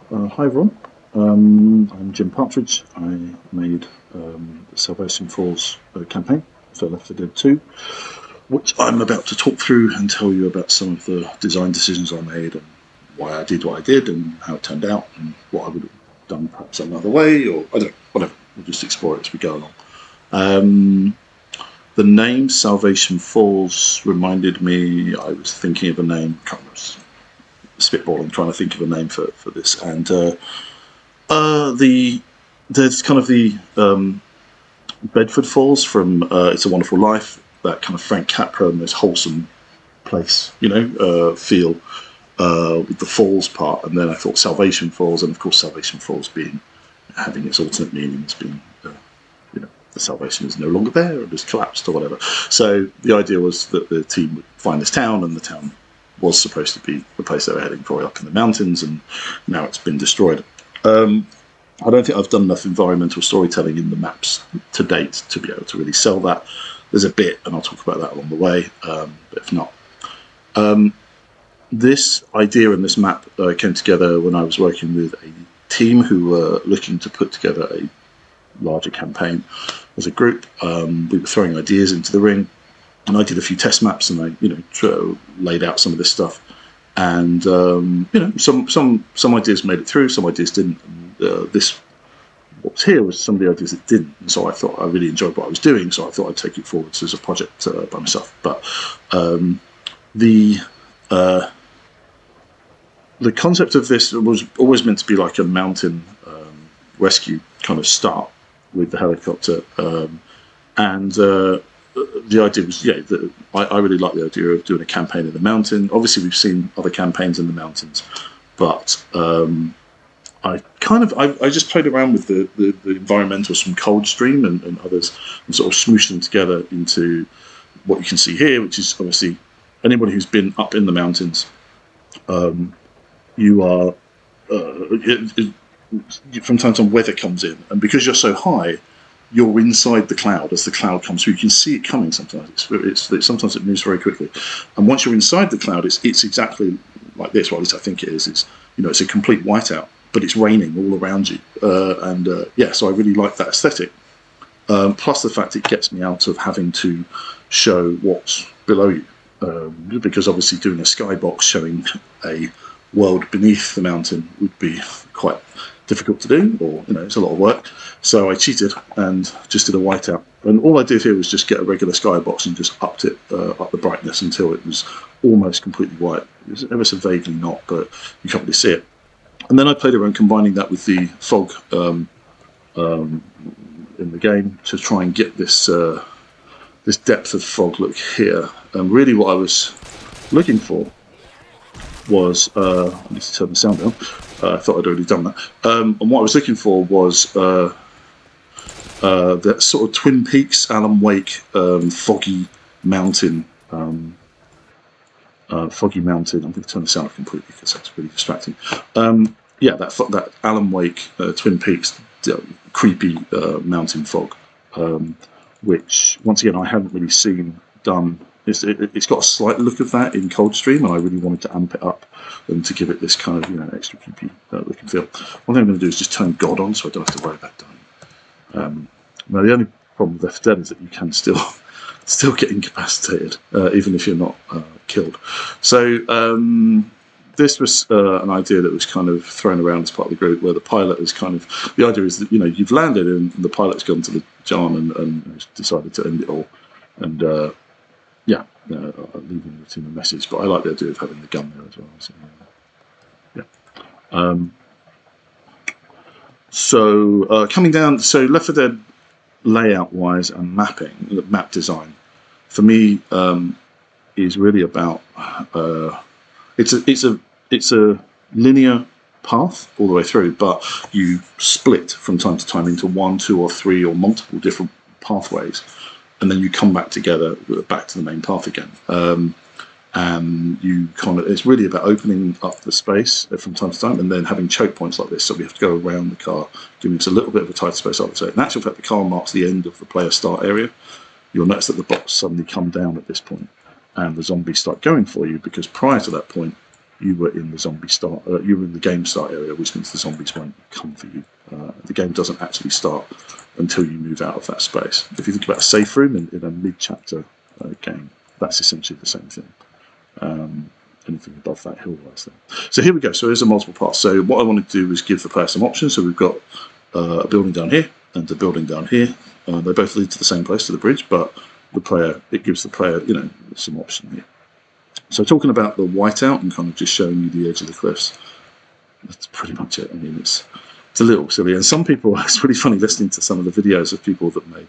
Hi everyone, I'm Jim Partridge. I made the Salvation Falls campaign for Left 4 Dead 2, which I'm about to talk through and tell you about some of the design decisions I made and why I did what I did and how it turned out and what I would have done perhaps another way, or I don't know, whatever. We'll just explore it as we go along. The name Salvation Falls reminded me, I was thinking of a name, can't remember, spitballing, trying to think of a name for this, and there's kind of the Bedford Falls from It's a Wonderful Life, that kind of Frank Capra and this wholesome place, feel with the falls part. And then I thought Salvation Falls, and of course Salvation Falls being having its alternate meanings, being the salvation is no longer there or has collapsed or whatever. So the idea was that the team would find this town, and the town was supposed to be the place they were heading for, up in the mountains, and now it's been destroyed. I don't think I've done enough environmental storytelling in the maps to date to be able to really sell that. There's a bit, and I'll talk about that along the way, but if not. This idea and this map came together when I was working with a team who were looking to put together a larger campaign as a group. We were throwing ideas into the ring, and I did a few test maps, and I laid out some of this stuff. And some ideas made it through, some ideas didn't. And, what was here was some of the ideas that didn't. And so I thought I really enjoyed what I was doing, so I thought I'd take it forwards as a project by myself. But the concept of this was always meant to be like a mountain rescue kind of start with the helicopter, and the idea was, I really like the idea of doing a campaign in the mountain. Obviously, we've seen other campaigns in the mountains, but I just played around with the environmentals from Coldstream and others, and sort of smooshed them together into what you can see here, which is obviously anybody who's been up in the mountains. You are from time to time weather comes in, and because you're so high, you're inside the cloud as the cloud comes through. You can see it coming sometimes. Sometimes it moves very quickly, and once you're inside the cloud, it's exactly like this. Well, at least I think it is. It's a complete whiteout, but it's raining all around you, so I really like that aesthetic. Plus the fact it gets me out of having to show what's below you, because obviously doing a skybox showing a world beneath the mountain would be quite difficult to do, or it's a lot of work. So I cheated and just did a whiteout, and all I did here was just get a regular skybox and just upped it up the brightness until it was almost completely white. It was ever so vaguely not, but you can't really see it. And then I played around combining that with the fog in the game to try and get this this depth of fog look here. And really what I was looking for was, I need to turn the sound down, I thought I'd already done that, and what I was looking for was that sort of Twin Peaks, Alan Wake, foggy mountain. I'm going to turn the sound off completely because that's really distracting. That Alan Wake, Twin Peaks, creepy mountain fog, which once again I hadn't really seen done. It's got a slight look of that in Coldstream, and I really wanted to amp it up and to give it this kind of extra creepy look and feel. One thing I'm going to do is just turn God on, so I don't have to worry about dying. Now the only problem with Left 4 Dead is that you can still get incapacitated even if you're not killed. So this was an idea that was kind of thrown around as part of the group, where the pilot is kind of, the idea is that you've landed and the pilot's gone to the John and decided to end it all, and leaving the team a message. But I like the idea of having the gun there as well. So coming down, so Left 4 Dead layout wise and map design for me is really about it's a linear path all the way through, but you split from time to time into 1, 2, or 3 or multiple different pathways, and then you come back together, back to the main path again. And it's really about opening up the space from time to time, and then having choke points like this. So we have to go around the car, giving us a little bit of a tighter space. I would say, in actual fact, the car marks the end of the player start area. You'll notice that the bots suddenly come down at this point, and the zombies start going for you, because prior to that point, you were in the zombie start. You were in the game start area, which means the zombies won't come for you. The game doesn't actually start until you move out of that space. If you think about a safe room in a mid-chapter game, that's essentially the same thing. Anything above that hill-wise there. So here we go. So there's a multiple paths. So what I wanted to do was give the player some options. So we've got a building down here and a building down here. They both lead to the same place, to the bridge, but it gives the player, some option here. So talking about the whiteout and kind of just showing you the edge of the cliffs, that's pretty much it. I mean, it's a little silly. And some people, it's really funny listening to some of the videos of people that may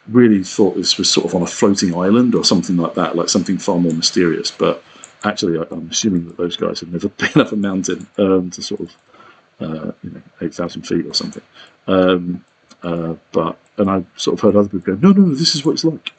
really thought this was sort of on a floating island or something like that, like something far more mysterious. But actually, I'm assuming that those guys have never been up a mountain to sort of, 8,000 feet or something. And I sort of heard other people go, no, this is what it's like,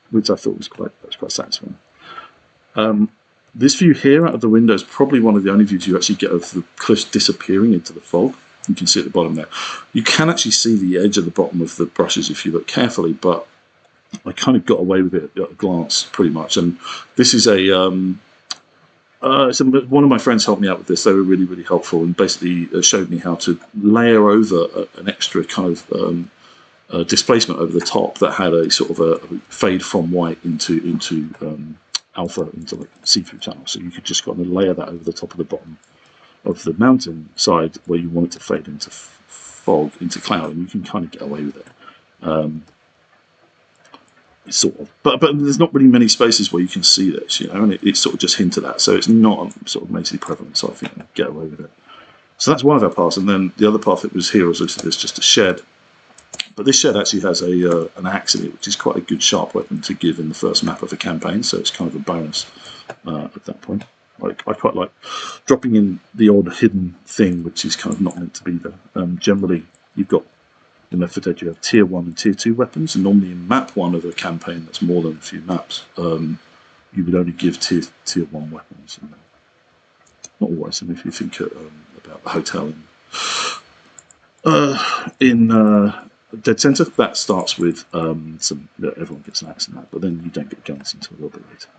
which I thought was quite satisfying. This view here out of the window is probably one of the only views you actually get of the cliffs disappearing into the fog. You can see at the bottom there. You can actually see the edge of the bottom of the brushes if you look carefully, but I kind of got away with it at a glance pretty much. And this is one of my friends helped me out with this. They were really, really helpful and basically showed me how to layer over an extra kind of displacement over the top that had a sort of a fade from white into alpha, into like see-through channel. So you could just kind of layer that over the top of the bottom of the mountain side where you want it to fade into fog, into cloud, and you can kind of get away with it. Sort of, but there's not really many spaces where you can see this, and it's sort of just hinted at, so it's not sort of majorly prevalent. So I think I get away with it. So that's one of our paths, and then the other path that was here was there's just a shed, but this shed actually has an axe in it, which is quite a good sharp weapon to give in the first map of a campaign. So it's kind of a bonus at that point. I quite like dropping in the odd hidden thing, which is kind of not meant to be there. Generally, you've got in Left 4 Dead, you have tier 1 and tier 2 weapons, and normally in map 1 of a campaign that's more than a few maps, you would only give tier 1 weapons. And not always, and if you think about the hotel in Dead Center, that starts with everyone gets an axe and that, but then you don't get guns until a little bit later,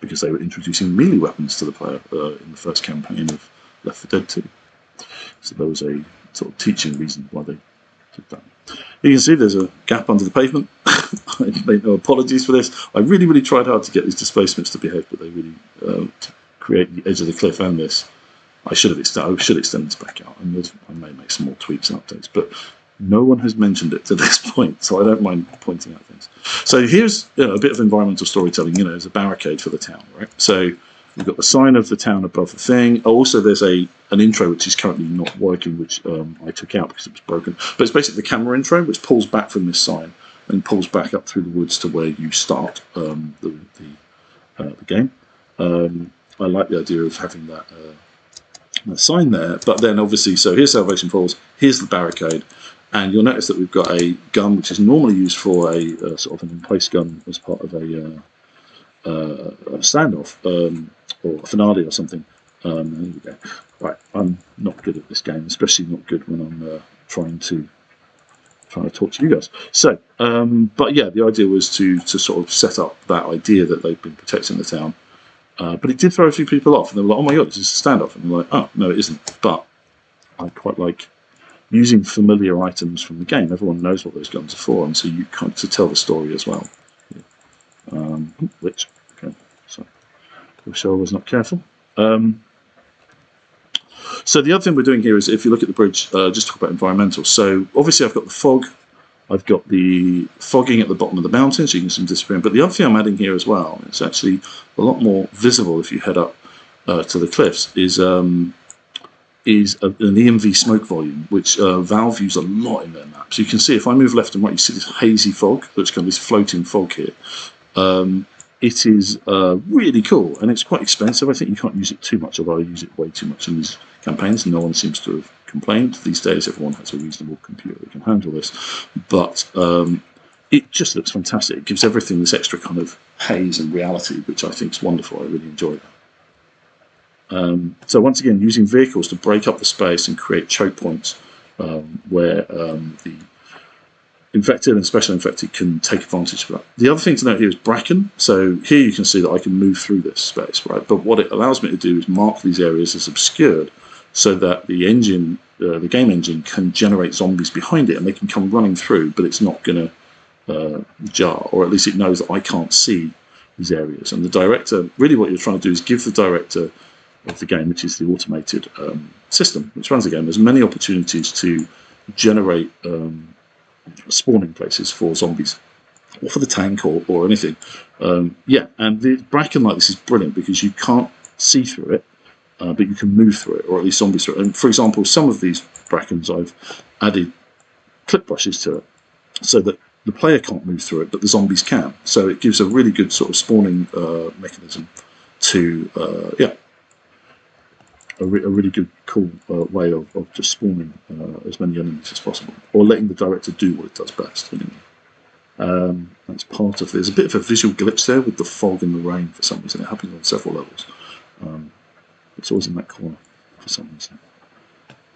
because they were introducing melee weapons to the player in the first campaign of Left 4 Dead 2. So there was a sort of teaching reason why they did that. You can see there's a gap under the pavement. I make no apologies for this. I really, really tried hard to get these displacements to behave, but they really to create the edge of the cliff and this. I should extend this back out, and I may make some more tweaks and updates, but no one has mentioned it to this point, so I don't mind pointing out things. So here's a bit of environmental storytelling. There's a barricade for the town, right? So we've got the sign of the town above the thing. Also, there's an intro which is currently not working, which I took out because it was broken. But it's basically the camera intro, which pulls back from this sign and pulls back up through the woods to where you start the game. I like the idea of having that sign there. But then, obviously, so here's Salvation Falls. Here's the barricade. And you'll notice that we've got a gun which is normally used for a sort of an in-place gun as part of a standoff or a finale or something. There we go. Right, I'm not good at this game, especially not good when I'm trying to talk to you guys. So, but yeah, the idea was to sort of set up that idea that they've been protecting the town. But it did throw a few people off, and they were like, "Oh my god, this is a standoff," and they're like, "Oh no, it isn't." But I quite like using familiar items from the game. Everyone knows what those guns are for, and so you kind of to tell the story as well. Which, okay, so I wish I was not careful. So the other thing we're doing here is, if you look at the bridge, just talk about environmental. So obviously I've got the fog, I've got the fogging at the bottom of the mountain, so you can see them disappearing. But the other thing I'm adding here as well, it's actually a lot more visible if you head up to the cliffs, is an EMV smoke volume, which Valve use a lot in their maps. You can see if I move left and right, you see this hazy fog, that's kind of this floating fog here. It is really cool, and it's quite expensive. I think you can't use it too much, although I use it way too much in these campaigns. No one seems to have complained. These days, everyone has a reasonable computer that can handle this. But it just looks fantastic. It gives everything this extra kind of haze and reality, which I think is wonderful. I really enjoy that. So once again, using vehicles to break up the space and create choke points where infected and special infected can take advantage of that. The other thing to note here is bracken. So here you can see that I can move through this space, right? But what it allows me to do is mark these areas as obscured so that the engine, the game engine, can generate zombies behind it and they can come running through, but it's not going to jar, or at least it knows that I can't see these areas. And the director, really what you're trying to do is give the director of the game, which is the automated system which runs the game, as many opportunities to generate spawning places for zombies or for the tank or anything. Yeah, and the bracken like this is brilliant because you can't see through it, but you can move through it, or at least zombies through it. And for example, some of these brackens I've added clip brushes to it so that the player can't move through it, but the zombies can. So it gives a really good sort of spawning mechanism to, yeah, a really good, cool way of just spawning as many enemies as possible, or letting the director do what it does best. Anyway. That's part of. There's a bit of a visual glitch there with the fog and the rain for some reason. It happens on several levels. It's always in that corner for some reason.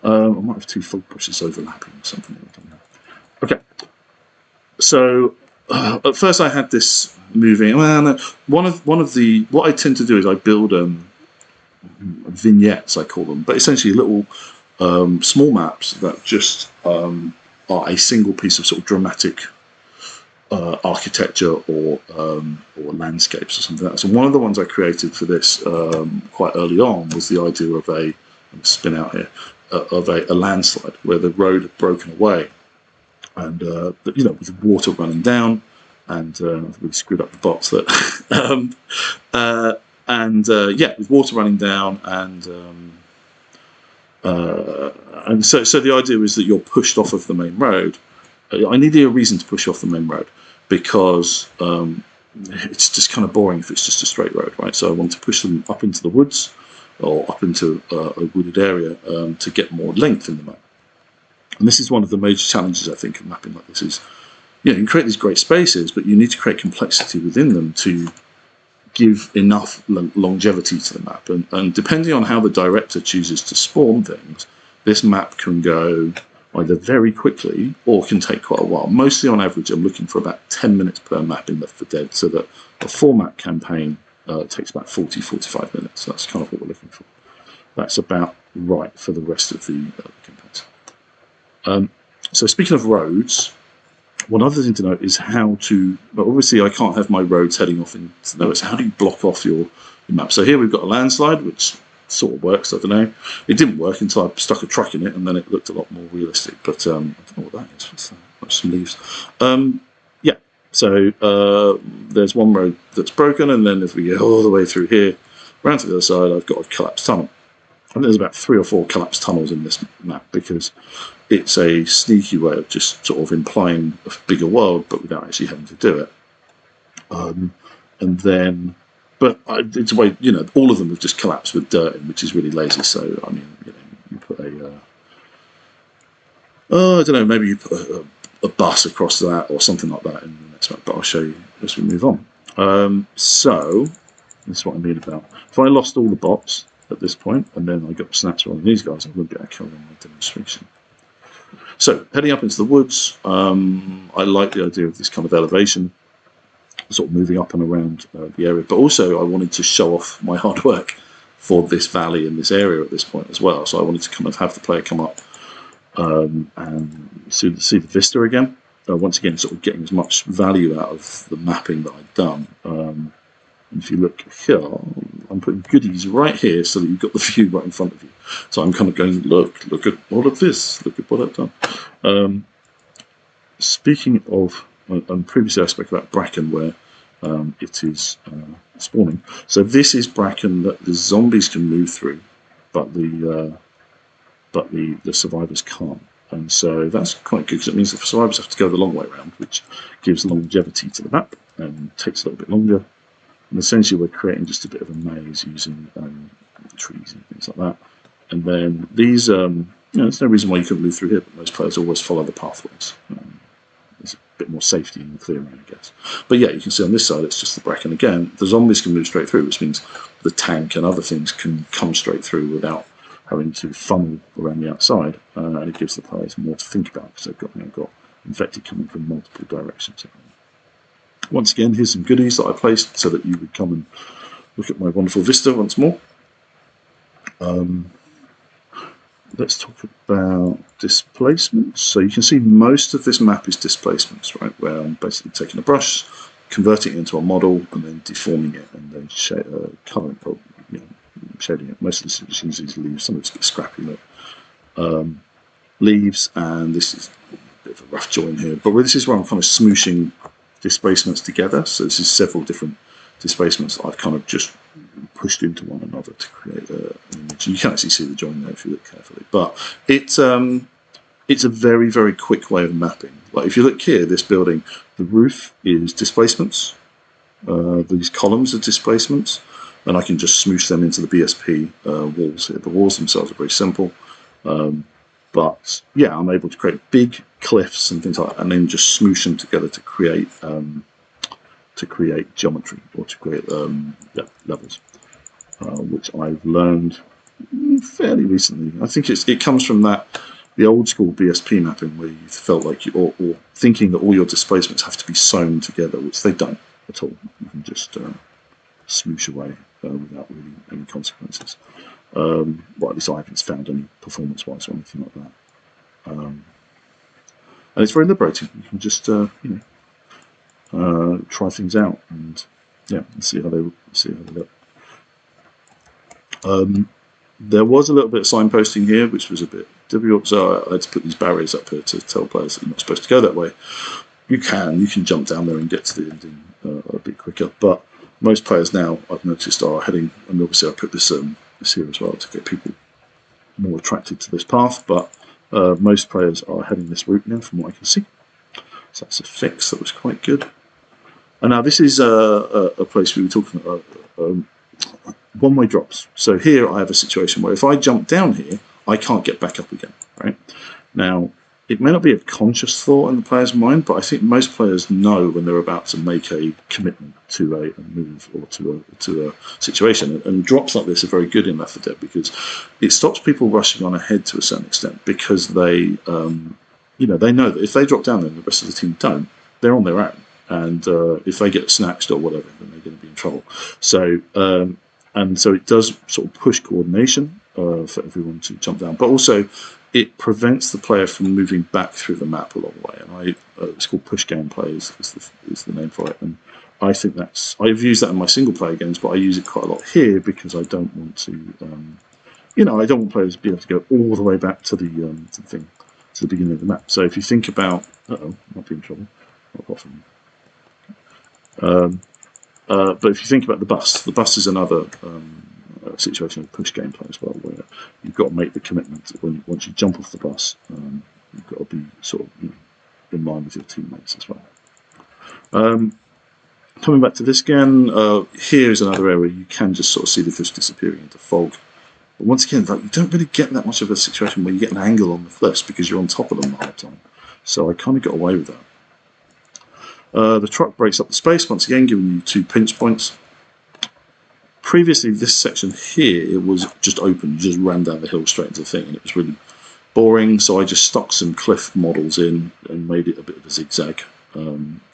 I might have two fog brushes overlapping or something. I don't know. Okay. So at first I had this moving. Well, no, one of the what I tend to do is I build vignettes, I call them, but essentially little small maps that just are a single piece of sort of dramatic architecture or landscapes or something like that. So one of the ones I created for this quite early on was the idea of spin out here, of a landslide where the road had broken away, and with water running down, and I've really screwed up the box that, yeah, with water running down, and so the idea is that you're pushed off of the main road. I needed a reason to push off the main road because it's just kind of boring if it's just a straight road, right? So I want to push them up into the woods or up into a wooded area to get more length in the map. And this is one of the major challenges, I think, of mapping like this is, you can create these great spaces, but you need to create complexity within them to give enough longevity to the map. And depending on how the director chooses to spawn things, this map can go either very quickly or can take quite a while. Mostly on average, I'm looking for about 10 minutes per map in Left 4 Dead, so that a 4-map campaign takes about 40-45 minutes. So that's kind of what we're looking for. That's about right for the rest of the campaigns. So speaking of roads, one other thing to note is how to, obviously I can't have my roads heading off into nowhere, so how do you block off your map? So here we've got a landslide, which sort of works, I don't know. It didn't work until I stuck a truck in it, and then it looked a lot more realistic, but I don't know what that is. What's that? That's some leaves. Yeah, so there's one road that's broken, and then if we go all the way through here, around to the other side, I've got a collapsed tunnel. And there's about 3 or 4 collapsed tunnels in this map because it's a sneaky way of just sort of implying a bigger world, but without actually having to do it. And then, but it's a way, all of them have just collapsed with dirt in, which is really lazy. So, I mean, you put I don't know, maybe you put a bus across that or something like that in the next map, but I'll show you as we move on. So, this is what I mean about, if I lost all the bots at this point, and then I got snaps rolling these guys, I wouldn't be able to carry on my demonstration. So, heading up into the woods, I like the idea of this kind of elevation, sort of moving up and around the area, but also I wanted to show off my hard work for this valley and this area at this point as well. So I wanted to kind of have the player come up and see the vista again. Once again, sort of getting as much value out of the mapping that I'd done. And if you look here, I'm putting goodies right here so that you've got the view right in front of you. So I'm kind of going, look at all of this, look at what I've done. Speaking of, previously I spoke about bracken where it is spawning. So this is bracken that the zombies can move through, but the survivors can't. And so that's quite good because it means the survivors have to go the long way around, which gives longevity to the map and takes a little bit longer. And essentially we're creating just a bit of a maze using trees and things like that. And then these, there's no reason why you couldn't move through here, but most players always follow the pathways. There's a bit more safety in the clearing, I guess. But yeah, you can see on this side, it's just the bracken again. The zombies can move straight through, which means the tank and other things can come straight through without having to funnel around the outside. And it gives the players more to think about because they've got infected coming from multiple directions. Once again, here's some goodies that I placed so that you would come and look at my wonderful vista once more. Let's talk about displacements. So you can see most of this map is displacements, right? Where I'm basically taking a brush, converting it into a model, and then deforming it, and then coloring, or shading it. Most of this is using these leaves. Some of it's a bit scrappy, but leaves, and this is a bit of a rough join here. But this is where I'm kind of smooshing displacements together. So this is several different displacements that I've kind of just pushed into one another to create an image. You can actually see the join there if you look carefully, but it's a very, very quick way of mapping. Like if you look here, this building, the roof is displacements, these columns are displacements, and I can just smoosh them into the BSP walls here. The walls themselves are very simple, but yeah, I'm able to create big cliffs and things like that, and then just smoosh them together to create geometry, or to create levels, which I've learned fairly recently. I think it comes from the old school BSP mapping, where you felt like or thinking that all your displacements have to be sewn together, which they don't at all. You can just smoosh away without really any consequences. Well, at least I haven't found any performance-wise or anything like that. And it's very liberating. You can just try things out and see how they look. There was a little bit of signposting here, which was a bit difficult, so I had to put these barriers up here to tell players that you're not supposed to go that way. You can jump down there and get to the ending a bit quicker, but most players now, I've noticed, are heading, and obviously I put this here as well to get people more attracted to this path, but most players are heading this route now from what I can see. So that's a fix that was quite good. And now this is a place we were talking about, one-way drops. So here I have a situation where if I jump down here, I can't get back up again, right? Now, it may not be a conscious thought in the player's mind, but I think most players know when they're about to make a commitment to a move or to a situation. And drops like this are very good in Left 4 Dead because it stops people rushing on ahead to a certain extent, because they they know that if they drop down there and the rest of the team don't, they're on their own. And if they get snatched or whatever, then they're going to be in trouble. So so it does sort of push coordination for everyone to jump down, but also it prevents the player from moving back through the map a long way. And it's called push gameplay is the name for it. And I think I've used that in my single player games, but I use it quite a lot here because I don't want to, I don't want players to be able to go all the way back to the beginning of the map. So if you think about, might be in trouble. But if you think about the bus is another situation of push gameplay as well, where you've got to make the commitment once you jump off the bus. You've got to be sort of in line with your teammates as well. Coming back to this again, here is another area you can just sort of see the cliffs disappearing into fog. But once again, you don't really get that much of a situation where you get an angle on the cliffs because you're on top of them the whole time. So I kind of got away with that. The truck breaks up the space, once again giving you 2 pinch points. Previously, this section here, it was just open. You just ran down the hill straight into the thing, and it was really boring. So I just stuck some cliff models in and made it a bit of a zigzag,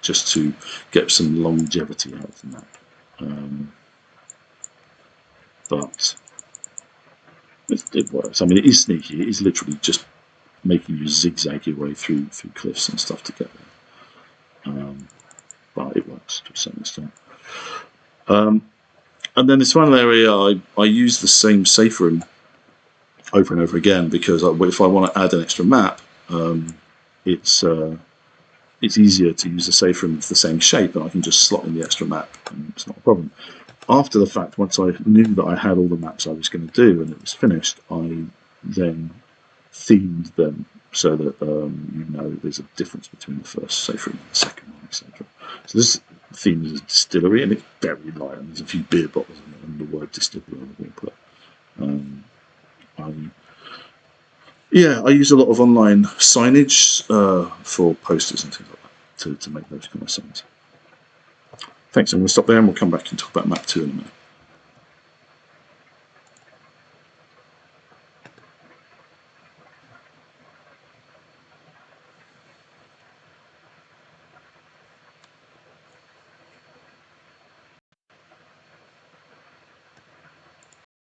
just to get some longevity out of the map. But it works. I mean, it is sneaky. It is literally just making you zigzag your way through cliffs and stuff to get there. But it works to a certain extent. And then this final area, I use the same safe room over and over again because if I want to add an extra map, it's easier to use the safe room with the same shape, and I can just slot in the extra map, and it's not a problem. After the fact, once I knew that I had all the maps I was going to do and it was finished, I then themed them so that there's a difference between the first safe room and the second one, etc. So this theme is a distillery, and it's very light, and there's a few beer bottles in it, and the word distillery on the wall. I use a lot of online signage for posters and things like that to make those kind of signs. Thanks, I'm going to stop there and we'll come back and talk about map 2 in a minute.